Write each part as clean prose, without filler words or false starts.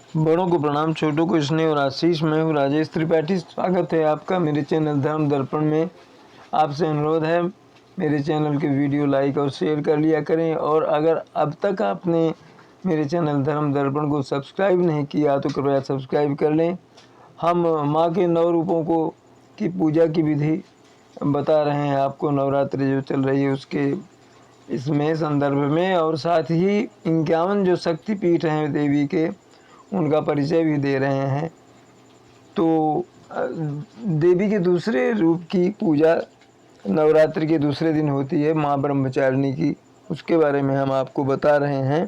बड़ों को प्रणाम, छोटों को स्नेह और आशीष। मैं हूँ राजेश त्रिपाठी। स्वागत है आपका मेरे चैनल धर्म दर्पण में। आपसे अनुरोध है मेरे चैनल के वीडियो लाइक और शेयर कर लिया करें, और अगर अब तक आपने मेरे चैनल धर्म दर्पण को सब्सक्राइब नहीं किया तो कृपया सब्सक्राइब कर लें। हम माँ के 9 रूपों को की पूजा की विधि बता रहे हैं आपको, नवरात्रि जो चल रही है उसके इसमें संदर्भ में, और साथ ही 51 जो शक्तिपीठ हैं देवी के, उनका परिचय भी दे रहे हैं। तो देवी के दूसरे रूप की पूजा नवरात्रि के दूसरे दिन होती है, माँ ब्रह्मचारिणी की। उसके बारे में हम आपको बता रहे हैं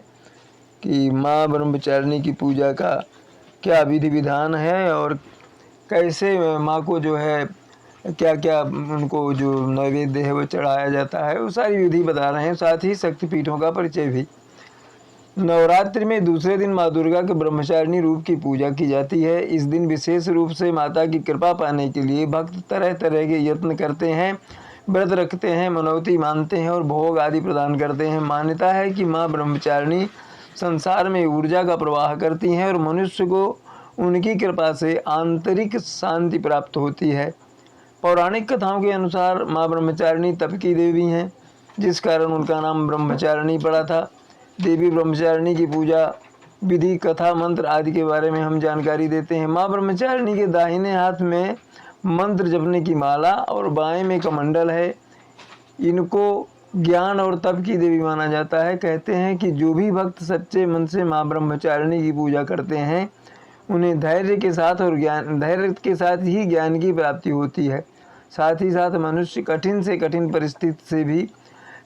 कि माँ ब्रह्मचारिणी की पूजा का क्या विधि विधान है और कैसे माँ को जो है क्या क्या उनको जो नैवेद्य है वो चढ़ाया जाता है, वो सारी विधि बता रहे हैं। साथ ही शक्तिपीठों का परिचय भी। नवरात्रि में दूसरे दिन माँ दुर्गा के ब्रह्मचारिणी रूप की पूजा की जाती है। इस दिन विशेष रूप से माता की कृपा पाने के लिए भक्त तरह तरह के यत्न करते हैं, व्रत रखते हैं, मनौती मानते हैं और भोग आदि प्रदान करते हैं। मान्यता है कि माँ ब्रह्मचारिणी संसार में ऊर्जा का प्रवाह करती हैं और मनुष्य को उनकी कृपा से आंतरिक शांति प्राप्त होती है। पौराणिक कथाओं के अनुसार माँ ब्रह्मचारिणी तप की देवी हैं, जिस कारण उनका नाम ब्रह्मचारिणी पड़ा था। देवी ब्रह्मचारिणी की पूजा विधि, कथा, मंत्र आदि के बारे में हम जानकारी देते हैं। माँ ब्रह्मचारिणी के दाहिने हाथ में मंत्र जपने की माला और बाएं में कमंडल है। इनको ज्ञान और तप की देवी माना जाता है। कहते हैं कि जो भी भक्त सच्चे मन से माँ ब्रह्मचारिणी की पूजा करते हैं, उन्हें धैर्य के साथ ही ज्ञान की प्राप्ति होती है। साथ ही साथ मनुष्य कठिन से कठिन परिस्थिति से भी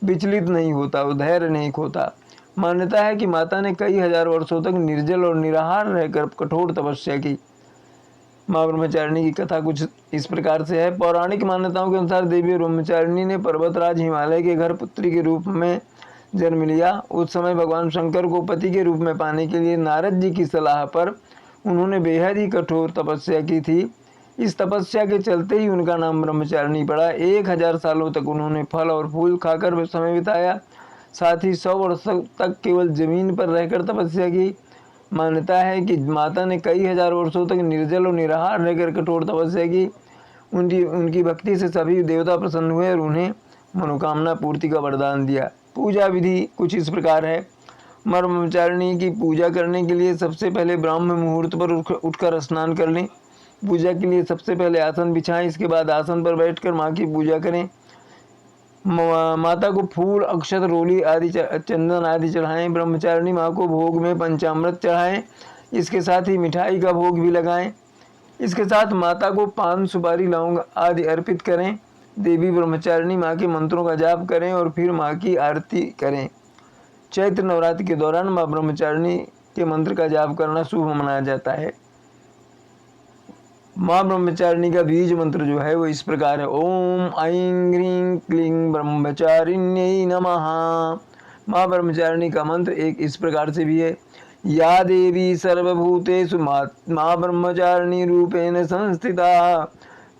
विचलित नहीं होता, वो धैर्य नहीं खोता। मान्यता है कि माता ने कई हजार वर्षों तक निर्जल और निराहार रहकर कठोर तपस्या की। माँ ब्रह्मचारिणी की कथा कुछ इस प्रकार से है। पौराणिक मान्यताओं के अनुसार देवी ब्रह्मचारिणी ने पर्वतराज हिमालय के घर पुत्री के रूप में जन्म लिया। उस समय भगवान शंकर को पति के रूप में पाने के लिए नारद जी की सलाह पर उन्होंने बेहद ही कठोर तपस्या की थी। इस तपस्या के चलते ही उनका नाम ब्रह्मचारिणी पड़ा। 1000 सालों तक उन्होंने फल और फूल खाकर समय बिताया। साथ ही 100 वर्ष तक केवल जमीन पर रहकर तपस्या की। मान्यता है कि माता ने कई हजार वर्षों तक निर्जल और निराहार रहकर कठोर तपस्या की। उनकी भक्ति से सभी देवता प्रसन्न हुए और उन्हें मनोकामना पूर्ति का वरदान दिया। पूजा विधि कुछ इस प्रकार है। माँ ब्रह्मचारिणी की पूजा करने के लिए सबसे पहले ब्राह्म मुहूर्त पर उठकर स्नान कर लें। पूजा के लिए सबसे पहले आसन बिछाएं, इसके बाद आसन पर बैठकर माँ की पूजा करें। माता को फूल, अक्षत, रोली आदि, चंदन आदि चढ़ाएं। ब्रह्मचारिणी माँ को भोग में पंचामृत चढ़ाएं। इसके साथ ही मिठाई का भोग भी लगाएं। इसके साथ माता को पान, सुपारी, लौंग आदि अर्पित करें। देवी ब्रह्मचारिणी माँ के मंत्रों का जाप करें और फिर माँ की आरती करें। चैत्र नवरात्रि के दौरान माँ ब्रह्मचारिणी के मंत्र का जाप करना शुभ मनाया जाता है। माँ ब्रह्मचारिणी का बीज मंत्र जो है वो इस प्रकार है। ओम ऐं ह्रीं क्लीं ब्रह्मचारिण्यै नमः। माँ ब्रह्मचारिणी का मंत्र एक इस प्रकार से भी है। या देवी सर्वभूतेषु माँ ब्रह्मचारिणी रूपेण संस्थिता,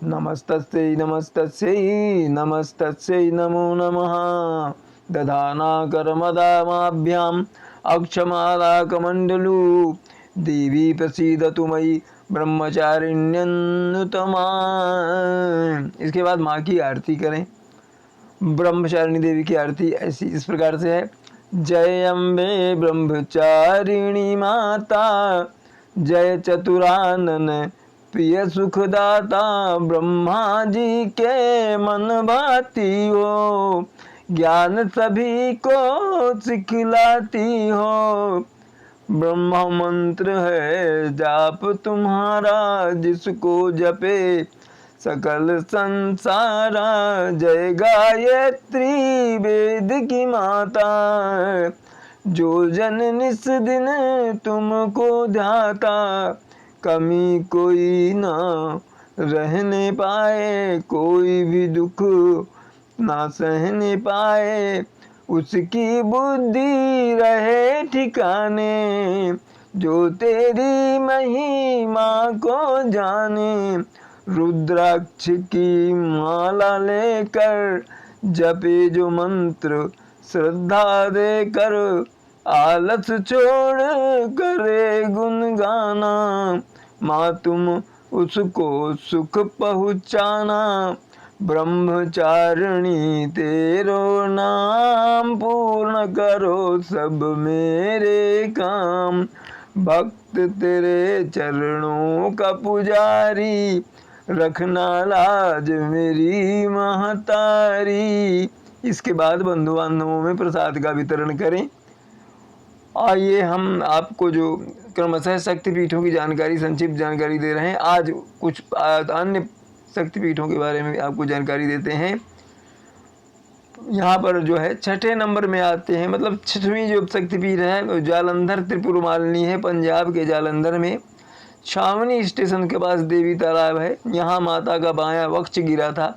नमस्तस्यै नमस्तस्यै नमस्तस्यै नमो नमः। दधाना करमदामाभ्याम् अक्षमाला कमंडलू, देवी प्रसीदतु मयि ब्रह्मचारिण्यन्नुतमा। इसके बाद माँ की आरती करें। ब्रह्मचारिणी देवी की आरती ऐसी इस प्रकार से है। जय अम्बे ब्रह्मचारिणी माता, जय चतुरानन प्रिय सुखदाता। ब्रह्मा जी के मन भाती हो, ज्ञान सभी को सिखलाती हो। ब्रह्म मंत्र है जाप तुम्हारा, जिसको जपे सकल संसारा। जय गायत्री वेद की माता, जो जन निस दिन तुमको ध्याता। कमी कोई ना रहने पाए, कोई भी दुख ना सहने पाए। उसकी बुद्धि रहे ठिकाने, जो तेरी महिमा को जाने। रुद्राक्ष की माला लेकर जपे जो मंत्र श्रद्धा देकर, आलस छोड़ करे गुण गाना, माँ तुम उसको सुख पहुँचाना। ब्रह्मचारिणी तेरो नाम, पूर्ण करो सब मेरे काम। भक्त तेरे चरणों का पुजारी, रखना लाज मेरी महतारी। इसके बाद बंधु बांधवों में प्रसाद का वितरण करें। आइए हम आपको जो क्रमशः शक्तिपीठों की जानकारी, संक्षिप्त जानकारी दे रहे हैं। आज कुछ अन्य शक्तिपीठों के बारे में आपको जानकारी देते हैं। यहाँ पर जो है 6ठे नंबर में आते हैं, मतलब 6वीं जो शक्तिपीठ है वो जालंधर त्रिपुर मालिनी है, पंजाब के जालंधर में। छावनी स्टेशन के पास देवी तालाब है, यहाँ माता का बायां वक्ष गिरा था।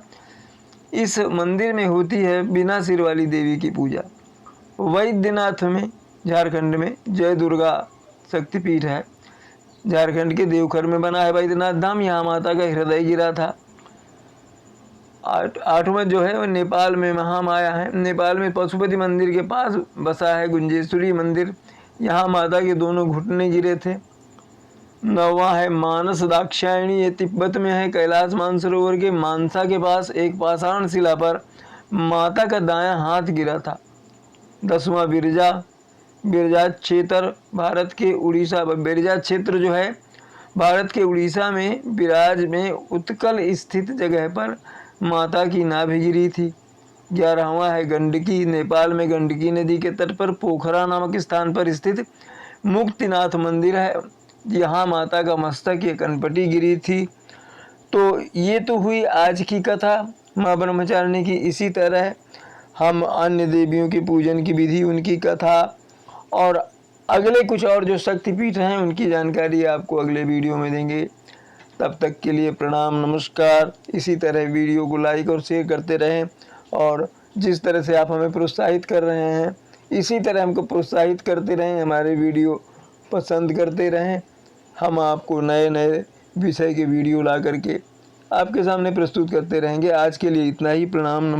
इस मंदिर में होती है बिना सिर वाली देवी की पूजा। वैद्यनाथ में, झारखंड में जय दुर्गा शक्तिपीठ है, झारखंड के देवघर में बना है वैद्यनाथ धाम, यहाँ माता का हृदय गिरा था। आठवां जो है वो नेपाल में महामाया है, नेपाल में पशुपति मंदिर के पास बसा है गुंजेश्वरी मंदिर, यहाँ माता के दोनों घुटने गिरे थे। 9वां है मानस दाक्षायणी, ये तिब्बत में है, कैलाश मानसरोवर के मानसा के पास एक पाषाण शिला पर माता का दायां हाथ गिरा था। 10वां बिरजा, बिरजा क्षेत्र भारत के उड़ीसा, बिरजा क्षेत्र जो है भारत के उड़ीसा में बिराज में उत्कल स्थित जगह पर माता की नाभि गिरी थी। 11वां है गंडकी, नेपाल में गंडकी नदी के तट पर पोखरा नामक स्थान पर स्थित मुक्तिनाथ मंदिर है, यहाँ माता का मस्तक या कनपटी गिरी थी। तो ये तो हुई आज की कथा माँ ब्रह्मचारिणी की। इसी तरह हम अन्य देवियों के पूजन की विधि, उनकी कथा और अगले कुछ और जो शक्तिपीठ हैं उनकी जानकारी आपको अगले वीडियो में देंगे। तब तक के लिए प्रणाम, नमस्कार। इसी तरह वीडियो को लाइक और शेयर करते रहें, और जिस तरह से आप हमें प्रोत्साहित कर रहे हैं इसी तरह हमको प्रोत्साहित करते रहें, हमारे वीडियो पसंद करते रहें। हम आपको नए नए विषय के वीडियो ला करके आपके सामने प्रस्तुत करते रहेंगे। आज के लिए इतना ही, प्रणाम, नमस्कार।